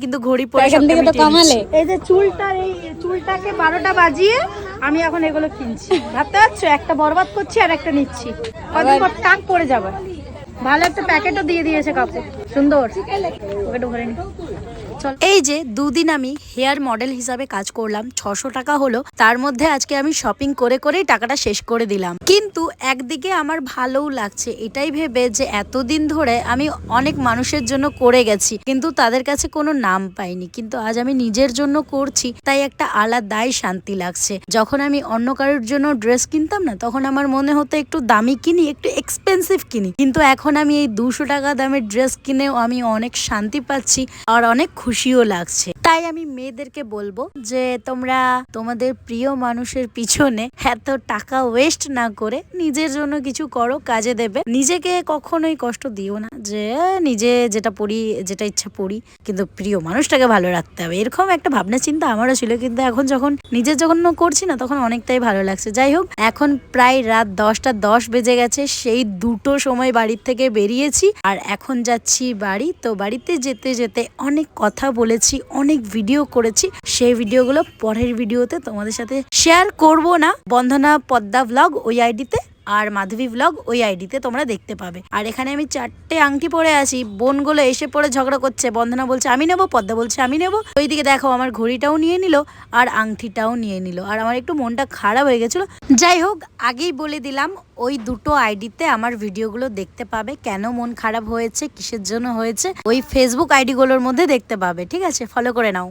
কিন্তু ঘড়ি পরে এখান থেকে তো কামালে। এই যে চুলটাকে 12টা বাজিয়ে আমি এখন এগুলো কিনছি, ভাবতে পারছো? একটা বরবাদ করছি আর একটা নিচ্ছি, কদিন পর টাক পড়ে যাবে। ভালো একটা প্যাকেটও দিয়ে দিয়েছে কাপড়, সুন্দর। ওকে ভরে নি। এই যে দুদিন আমি হেয়ার মডেল হিসাবে কাজ করলাম, 600 টাকা হলো। তার মধ্যে আজকে আমি শপিং করে করেই টাকাটা শেষ করে দিলাম। কিন্তু একদিকে আমার ভালোও লাগছে এটাই ভেবে যে এতদিন ধরে আমি অনেক মানুষের জন্য করে গেছি, কিন্তু তাদের কাছে কোনো নাম পাইনি। কিন্তু আজ আমি নিজের জন্য করছি, তাই একটা আলাদাই শান্তি লাগছে। যখন আমি অন্য কারোর জন্য ড্রেস কিনতাম না, তখন আমার মনে হতো একটু দামি কিনি, একটু এক্সপেন্সিভ কিনি। কিন্তু এখন আমি এই 200 টাকা দামের ড্রেস কিনেও আমি অনেক শান্তি পাচ্ছি আর অনেক খুশিও লাগছে। তাই আমি মেয়েদেরকে বলবো যে তোমরা তোমাদের প্রিয় মানুষের পিছনে এত টাকা ওয়েস্ট না করে নিজের জন্য কিছু করো, কাজে দেবে। নিজেকে কখনোই কষ্ট দিও না যে নিজে যেটা পড়ি, যেটা ইচ্ছা পড়ি, কিন্তু প্রিয় মানুষটাকে ভালো রাখতে হবে। এরকম একটা ভাবনা চিন্তা আমারও ছিল, কিন্তু এখন যখন নিজের যখন করছি না, তখন অনেকটাই ভালো লাগছে। যাই হোক, এখন প্রায় রাত 10টা 10 বেজে গেছে। সেই 2টো সময় বাড়ির থেকে বেরিয়েছি আর এখন যাচ্ছি বাড়ি। তো বাড়িতে যেতে যেতে অনেক কথা বলেছি, অনেক ভিডিও করেছি। সেই ভিডিওগুলো পরের ভিডিওতে তোমাদের সাথে শেয়ার করব না। বন্দনা পদ্মা ব্লগ ওই আইডিতে আর মাধবী ব্লগ ওই আইডিতে তোমরা দেখতে পাবে। আর এখানে আমি 4টে আংটি পরে আছি, বোনগুলো এসে পড়ে ঝগড়া করছে। বন্দনা বলছে আমি নেবো, পদ্মা বলছে আমি নেবো। ওইদিকে দেখো আমার ঘড়িটাও নিয়ে নিল আর আংটিটাও নিয়ে নিল, আর আমার একটু মনটা খারাপ হয়ে গেছিল। যাই হোক, আগেই বলে দিলাম ওই দুটো আইডিতে আমার ভিডিওগুলো দেখতে পাবে। কেন মন খারাপ হয়েছে, কিসের জন্য হয়েছে, ওই ফেসবুক আইডিগুলোর মধ্যে দেখতে পাবে। ঠিক আছে, ফলো করে নাও।